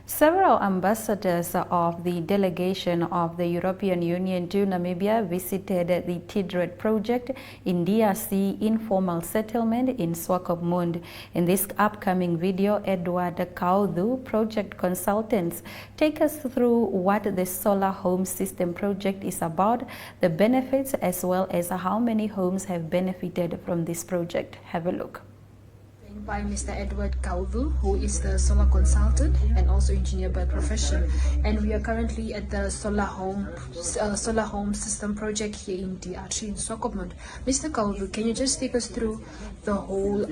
Several ambassadors of the delegation of the European Union to Namibia visited the Tidret project in DRC Informal Settlement in Swakopmund. In this upcoming video, Edward Kaudhu, project consultants, take us through what the solar home system project is about, the benefits, as well as how many homes have benefited from this project. Have a look. By Mr. Edward Kaudhu, who is the solar consultant and also engineer by profession, and we are currently at the solar home system project here in DRC in Swakopmund. Mr. Kaudhu, can you just take us through the whole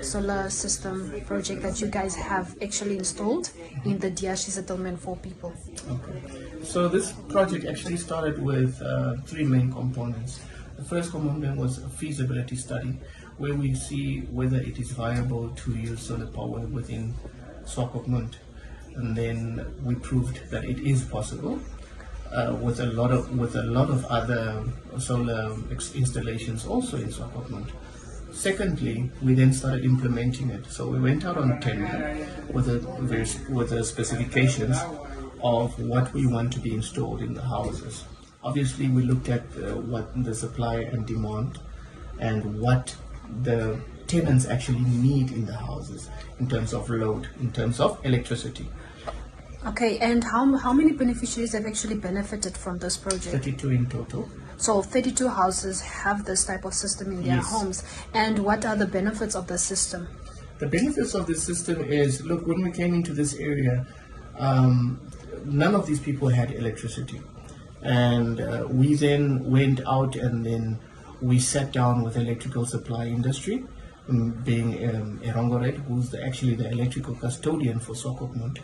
solar system project that you guys have actually installed in the DRC settlement for people? Okay, so this project actually started with three main components. The first component was a feasibility study, where we see whether it is viable to use solar power within Swakopmund, and then we proved that it is possible with a lot of other solar installations also in Swakopmund. Secondly, we then started implementing it. So we went out on tender with the specifications of what we want to be installed in the houses. Obviously, we looked at what the supply and demand and what the tenants actually need in the houses in terms of load, in terms of electricity. Okay, and how many beneficiaries have actually benefited from this project? 32 in total. So 32 houses have this type of system in their homes. And what are the benefits of the system? The benefits of the system is, look, when we came into this area, none of these people had electricity. And we then went out and then we sat down with the electrical supply industry, being Erongored, who's actually the electrical custodian for Swakopmund.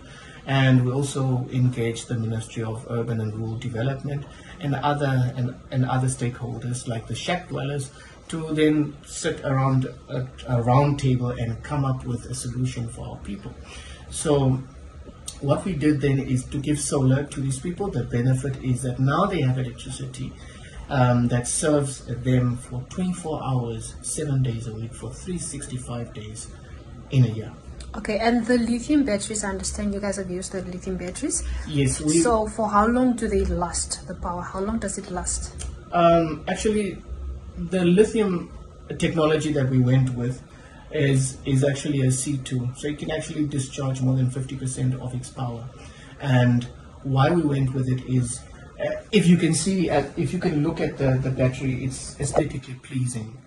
And we also engaged the Ministry of Urban and Rural Development and other stakeholders like the shack dwellers to then sit around a round table and come up with a solution for our people. So what we did then is to give solar to these people. The benefit is that now they have electricity that serves them for 24 hours, 7 days a week, for 365 days in a year. Okay, and the lithium batteries, I understand you guys have used the lithium batteries. Yes. So for how long do they last, the power? How long does it last? Actually, the lithium technology that we went with is actually a C2, so it can actually discharge more than 50% of its power. And why we went with it is, if you can look at the battery, it's aesthetically pleasing.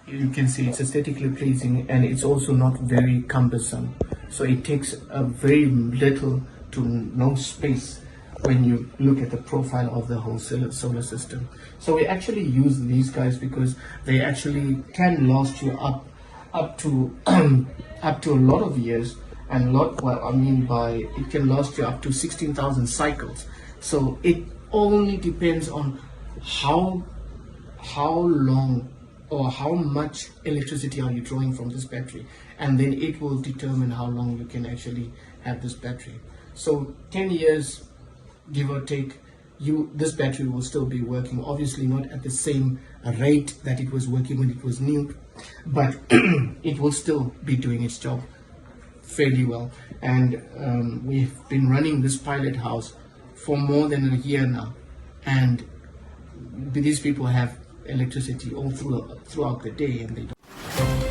You can see it's aesthetically pleasing, and it's also not very cumbersome. So it takes a very little to no space when you look at the profile of the whole solar system. So we actually use these guys because they actually can last you up to a lot of years, and it can last you up to 16,000 cycles. So it only depends on how long or how much electricity are you drawing from this battery, and then it will determine how long you can actually have this battery. So 10 years, give or take, this battery will still be working, obviously not at the same rate that it was working when it was new, but it will still be doing its job fairly well. And we've been running this pilot house for more than a year now, and these people have electricity all throughout the day, and they don't.